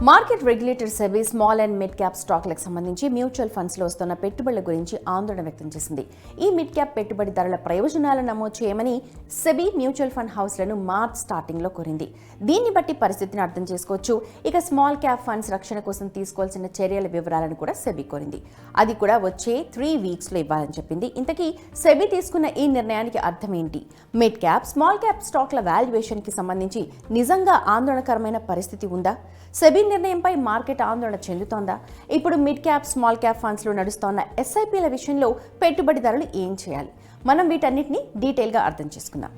Market regulator SEBI small and mid cap స్టాక్లకు సంబంధించి mutual ఫండ్స్లో వస్తున్న పెట్టుబడుల గురించి ఆందోళన వ్యక్తం చేసింది. ఈ మిడ్ క్యాప్ పెట్టుబడిదారుల ప్రయోజనాలను నమోదు చేయమని సెబీ మ్యూచువల్ ఫండ్ హౌస్లను మార్చ్ స్టార్టింగ్లో కోరింది. దీన్ని బట్టి పరిస్థితిని అర్థం చేసుకోవచ్చు. ఇక స్మాల్ క్యాప్ ఫండ్స్ రక్షణ కోసం తీసుకోవాల్సిన చర్యల వివరాలను కూడా సెబీ కోరింది. అది కూడా వచ్చే 3 వీక్స్లో ఇవ్వాలని చెప్పింది. ఇంతకీ సెబీ తీసుకున్న ఈ నిర్ణయానికి అర్థం ఏంటి? మిడ్ క్యాప్, స్మాల్ క్యాప్ స్టాక్ల వాల్యుయేషన్కి సంబంధించి నిజంగా ఆందోళనకరమైన పరిస్థితి ఉందా? సెబీ నిర్ణయంపై మార్కెట్ ఆందోళన చెందుతోందా? ఇప్పుడు మిడ్ క్యాప్, స్మాల్ క్యాప్ ఫండ్స్లో నడుస్తోన్న ఎస్ఐపీల విషయంలో పెట్టుబడిదారులు ఏం చేయాలి? మనం వీటన్నిటిని డీటెయిల్గా అర్థం చేసుకుందాం.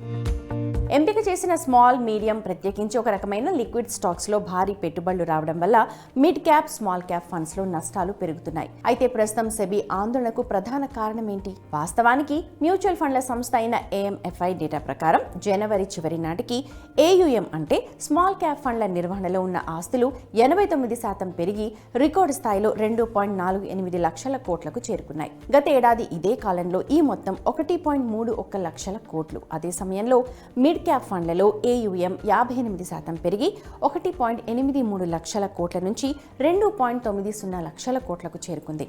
ఎంపిక చేసిన స్మాల్, మీడియం, ప్రత్యేకించి ఒక రకమైన లిక్విడ్ స్టాక్స్లో భారీ పెట్టుబడులు రావడం వల్ల మిడ్ క్యాప్, స్మాల్ క్యాప్ ఫండ్స్లో నష్టాలు పెరుగుతున్నాయి. అయితే ప్రస్తుతం సెబీ ఆందోళనకు ప్రధాన కారణం ఏంటి? వాస్తవానికి మ్యూచువల్ ఫండ్ల సంస్థ అయిన ఏఎంఎఫ్ఐ డేటా ప్రకారం జనవరి చివరి నాటికి ఏయుఎం అంటే స్మాల్ క్యాప్ ఫండ్ల నిర్వహణలో ఉన్న ఆస్తులు 89% పెరిగి రికార్డు స్థాయిలో 2.48 లక్షల కోట్లకు చేరుకున్నాయి. గత ఏడాది ఇదే కాలంలో ఈ మొత్తం 1.31 లక్షల కోట్లు. అదే సమయంలో మిడ్ క్యాప్ ఫండ్లలో ఏయుఎం 58% పెరిగి 1.83 లక్షల కోట్ల నుంచి 2.90 లక్షల కోట్లకు చేరుకుంది.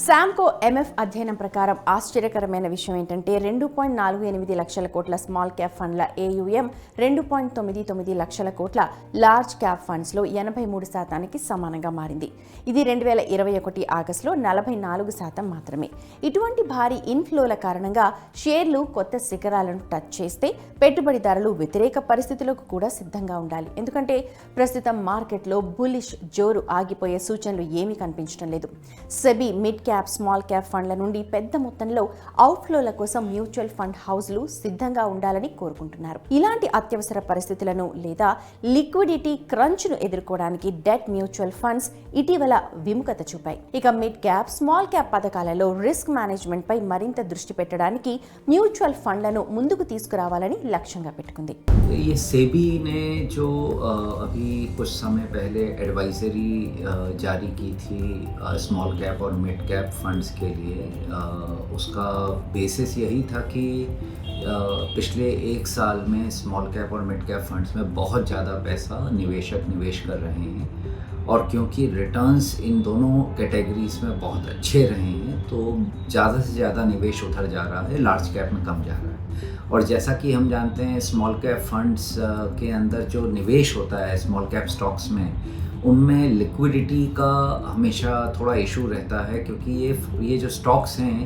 శామ్కో ఎంఎఫ్ అధ్యయనం ప్రకారం ఆశ్చర్యకరమైన విషయం ఏంటంటే 2.48 లక్షల కోట్ల స్మాల్ క్యాప్ ఫండ్ల ఏయుఎం 2.99 లక్షల కోట్ల లార్జ్ క్యాప్ ఫండ్స్లో 83% సమానంగా మారింది. ఇది 2021 ఆగస్టులో 44% మాత్రమే. ఇటువంటి భారీ ఇన్ఫ్లోల కారణంగా షేర్లు కొత్త శిఖరాలను టచ్ చేస్తే పెట్టుబడిదారులు వ్యతిరేక పరిస్థితులకు కూడా సిద్ధంగా ఉండాలి. ఎందుకంటే ప్రస్తుతం మార్కెట్లో బులిష్ జోరు ఆగిపోయే సూచనలు ఏమీ కనిపించడం లేదు. SEBI mid cap, small cap ఫండ్ల నుండి పెద్ద మొత్తంలో అవుట్ఫ్లోల కోసం మ్యూచువల్ ఫండ్ హౌస్లు సిద్ధంగా ఉండాలని కోరుకుంటున్నారు. ఇలాంటి అత్యవసర పరిస్థితులను లేదా లిక్విడిటీ క్రంచ్ను ఎదుర్కోవడానికి డెట్ మ్యూచువల్ ఫండ్స్ ఇటీవల విముఖత చూపాయి. ఇక మిడ్ క్యాప్, స్మాల్ క్యాప్ పథకాలలో రిస్క్ మేనేజ్మెంట్ పై మరింత దృష్టి పెట్టడానికి మ్యూచువల్ ఫండ్లను ముందుకు తీసుకురావాలని లక్ష్యంగా పెట్టుకుంది. ये सेबी ने जो अभी कुछ समय पहले एडवाइजरी जारी की थी स्मॉल कैप और मिड कैप फंड्स के लिए, उसका बेसिस यही था कि पिछले 1 साल में स्मॉल कैप और मिड कैप फंड्स में बहुत ज़्यादा पैसा निवेशक निवेश कर रहे हैं और क्योंकि रिटर्न्स इन दोनों कैटेगरीज में बहुत अच्छे रहे हैं तो ज़्यादा से ज़्यादा निवेश उधर जा रहा है, लार्ज कैप में कम जा रहा है। और जैसा कि हम जानते हैं स्मॉल कैप फंड्स के अंदर जो निवेश होता है स्मॉल कैप स्टॉक्स में, उनमें लिक्विडिटी का हमेशा थोड़ा इशू रहता है क्योंकि ये जो स्टॉक्स हैं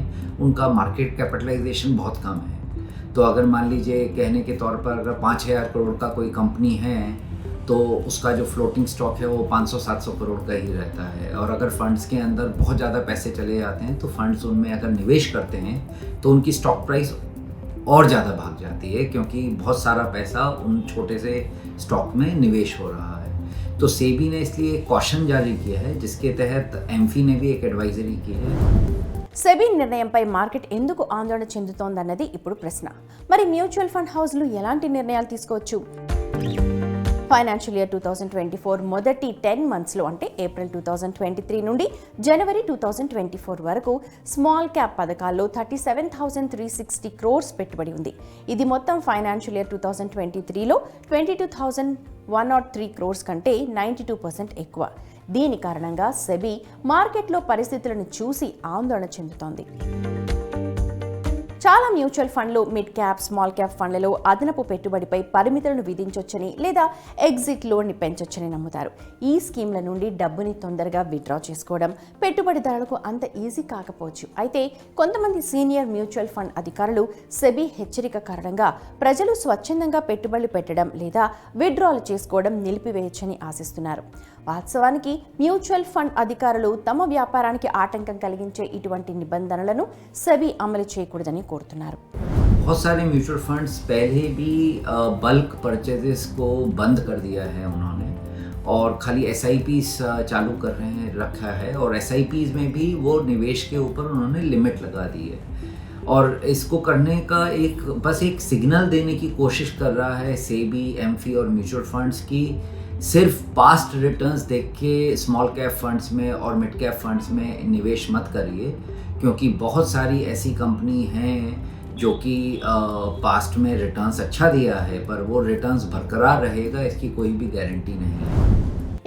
उनका मार्केट कैपिटलाइजेशन बहुत कम है। तो अगर मान लीजिए कहने के तौर पर अगर 5,000 करोड़ का कोई कंपनी है तो उसका जो फ्लोटिंग स्टॉक है वो 500-700 करोड़ का ही रहता है। और अगर फंड्स के अंदर बहुत ज़्यादा पैसे चले जाते हैं तो फंड्स उनमें अगर निवेश करते हैं तो उनकी स्टॉक प्राइस और ज़्यादा भाग जाती है क्योंकि बहुत सारा पैसा उन छोटे से स्टॉक में निवेश हो रहा है। तो सेबी ने इसलिए एक कॉशन जारी किया है जिसके तहत एम्फी ने भी एक एडवाइजरी की है। సెబీ నిర్ణయంపై మార్కెట్ ఎందుకు ఆందోళన చెందుతోందన్నది ఇప్పుడు ప్రశ్న. మరి మ్యూచువల్ ఫండ్ హౌస్లు ఎలాంటి నిర్ణయాలు తీసుకోవచ్చు? ఫైనాన్షియల్ ఇయర్ 2024 మొదటి 10 మంత్స్లో అంటే ఏప్రిల్ 2023 నుండి జనవరి 2024 వరకు స్మాల్ క్యాప్ పథకాల్లో 37,360 క్రోర్స్ పెట్టుబడి ఉంది. ఇది మొత్తం ఫైనాన్షియల్ ఇయర్ 2023లో 22,103 క్రోర్స్ కంటే 92% ఎక్కువ. దీని కారణంగా సెబీ మార్కెట్లో పరిస్థితులను చూసి ఆందోళన చెందుతోంది. చాలా మ్యూచువల్ ఫండ్లు మిడ్ క్యాప్, స్మాల్ క్యాప్ ఫండ్లలో అదనపు పెట్టుబడిపై పరిమితులను విధించొచ్చని లేదా ఎగ్జిట్ లోన్ని పెంచొచ్చని నమ్ముతారు. ఈ స్కీమ్ల నుండి డబ్బుని తొందరగా విత్డ్రా చేసుకోవడం పెట్టుబడిదారులకు అంత ఈజీ కాకపోవచ్చు. అయితే కొంతమంది సీనియర్ మ్యూచువల్ ఫండ్ అధికారులు సెబీ హెచ్చరిక కారణంగా ప్రజలు స్వచ్ఛందంగా పెట్టుబడులు పెట్టడం లేదా విత్డ్రాలు చేసుకోవడం నిలిపివేయొచ్చని ఆశిస్తున్నారు. వాస్తవానికి మ్యూచువల్ ఫండ్ అధికారులు తమ వ్యాపారానికి ఆటంకం కలిగించే ఇటువంటి నిబంధనలను సెబీ అమలు చేయకూడదని కోరుతున్నారు. बहुत सारे म्यूचुअल फंड्स पहले भी बल्क परचेजेस को बंद कर दिया है उन्होंने और खाली SIPs चालू कर रहे हैं रखा है और SIPs में भी वो निवेश के ऊपर उन्होंने लिमिट लगा दी है और इसको करने का बस एक सिग्नल देने की कोशिश कर रहा है सेबी, एम्फी और म्यूचुअल फंड्स की सिर्फ पास्ट रिटर्न्स देख के स्मॉल कैप फंड्स में और मिड कैप फंड्स में निवेश मत करिए क्योंकि बहुत सारी ऐसी कंपनी हैं जो कि पास्ट में रिटर्न्स अच्छा दिया है, पर वो रिटर्न्स बरकरार रहेगा इसकी कोई भी गारंटी नहीं है।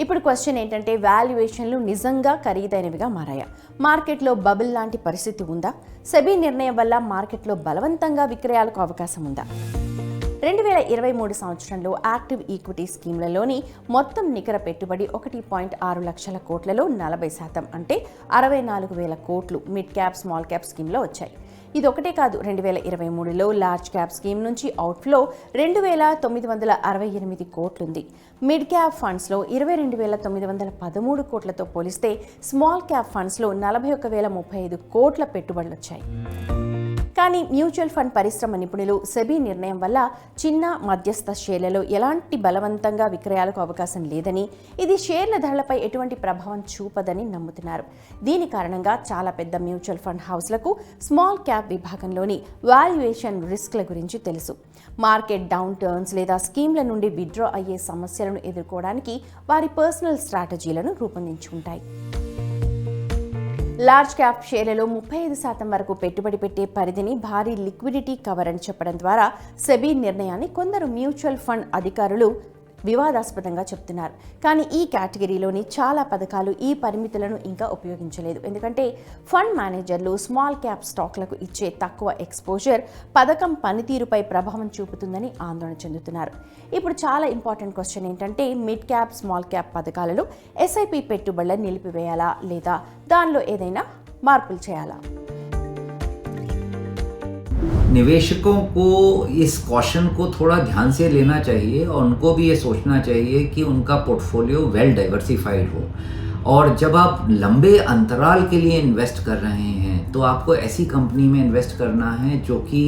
ఇప్పుడు క్వశ్చన్ ఏంటంటే వాల్యుయేషన్లు నిజంగా ఖరీదైనవిగా మారాయా? మార్కెట్లో బబుల్ లాంటి పరిస్థితి ఉందా? సెబీ నిర్ణయం వల్ల మార్కెట్లో బలవంతంగా విక్రయాలకు అవకాశం ఉందా? 2023 సంవత్సరంలో యాక్టివ్ ఈక్విటీ స్కీమ్లలోని మొత్తం నికర పెట్టుబడి 1.6 లక్షల కోట్లలో 40% అంటే 64,000 కోట్లు మిడ్ క్యాప్ స్మాల్ క్యాప్ స్కీమ్లో వచ్చాయి. ఇది ఒకటే కాదు, 2023లో లార్జ్ క్యాప్ స్కీమ్ నుంచి అవుట్ఫ్లో 2,968 కోట్లుంది. మిడ్ క్యాప్ ఫండ్స్లో 22,913 కోట్లతో పోలిస్తే స్మాల్ క్యాప్ ఫండ్స్లో 41,035 కోట్ల పెట్టుబడులు వచ్చాయి. కానీ మ్యూచువల్ ఫండ్ పరిశ్రమ నిపుణులు సెబీ నిర్ణయం వల్ల చిన్న మధ్యస్థ షేర్లలో ఎలాంటి బలవంతంగా విక్రయాలకు అవకాశం లేదని, ఇది షేర్ల ధరలపై ఎటువంటి ప్రభావం చూపదని నమ్ముతున్నారు. దీని కారణంగా చాలా పెద్ద మ్యూచువల్ ఫండ్ హౌస్లకు స్మాల్ క్యాప్ విభాగంలోని వాల్యుయేషన్ రిస్క్ల గురించి తెలుసు. మార్కెట్ డౌన్ టర్న్స్ లేదా స్కీమ్ల నుండి విత్డ్రా అయ్యే సమస్యలను ఎదుర్కోవడానికి వారి పర్సనల్ స్ట్రాటజీలను రూపొందించుకుంటాయి. లార్జ్ క్యాప్ షేర్లలో 35% వరకు పెట్టుబడి పెట్టే పరిధిని భారీ లిక్విడిటీ కవర్ అని చెప్పడం ద్వారా సెబీ నిర్ణయాన్ని కొందరు మ్యూచువల్ ఫండ్ అధికారులు వివాదాస్పదంగా చెప్తున్నారు. కానీ ఈ కేటగిరీలోని చాలా పథకాలు ఈ పరిమితులను ఇంకా ఉపయోగించలేదు. ఎందుకంటే ఫండ్ మేనేజర్లు స్మాల్ క్యాప్ స్టాక్లకు ఇచ్చే తక్కువ ఎక్స్పోజర్ పథకం పనితీరుపై ప్రభావం చూపుతుందని ఆందోళన చెందుతున్నారు. ఇప్పుడు చాలా ఇంపార్టెంట్ క్వశ్చన్ ఏంటంటే మిడ్ క్యాప్ స్మాల్ క్యాప్ పథకాలలో ఎస్ఐపి పెట్టుబడులను నిలిపివేయాలా లేదా దానిలో ఏదైనా మార్పులు చేయాలా? निवेशकों को इस कॉशन को थोड़ा ध्यान से लेना चाहिए और उनको भी ये सोचना चाहिए कि उनका पोर्टफोलियो वेल डाइवर्सिफाइड हो। और जब आप लंबे अंतराल के लिए इन्वेस्ट कर रहे हैं तो आपको ऐसी कंपनी में इन्वेस्ट करना है जो कि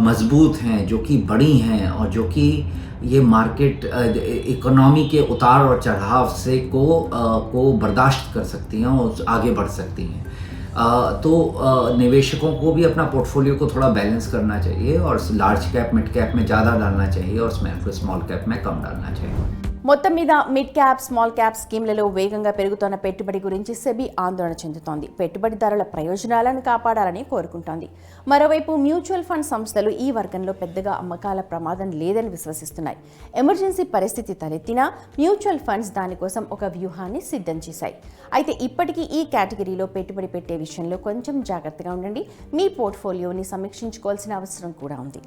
मजबूत हैं, जो कि बड़ी हैं और जो कि ये मार्केट इकोनॉमी के उतार और चढ़ाव से को बर्दाश्त कर सकती हैं और आगे बढ़ सकती हैं। तो निवेशकों को भी अपना पोर्टफोलियो को थोड़ा बैलेंस करना चाहिए और लार्ज कैप मिड कैप में ज़्यादा डालना चाहिए और स्मॉल कैप में कम डालना चाहिए. మొత్తం మీద మిడ్ క్యాప్ స్మాల్ క్యాప్ స్కీమ్లలో వేగంగా పెరుగుతున్న పెట్టుబడి గురించి సెబీ ఆందోళన చెందుతోంది. పెట్టుబడిదారుల ప్రయోజనాలను కాపాడాలని కోరుకుంటోంది. మరోవైపు మ్యూచువల్ ఫండ్ సంస్థలు ఈ వర్గంలో పెద్దగా అమ్మకాల ప్రమాదం లేదని విశ్వసిస్తున్నాయి. ఎమర్జెన్సీ పరిస్థితి తలెత్తినా మ్యూచువల్ ఫండ్స్ దానికోసం ఒక వ్యూహాన్ని సిద్ధం చేశాయి. అయితే ఇప్పటికీ ఈ కేటగిరీలో పెట్టుబడి పెట్టే విషయంలో కొంచెం జాగ్రత్తగా ఉండండి. మీ పోర్ట్ఫోలియోని సమీక్షించుకోవాల్సిన అవసరం కూడా ఉంది.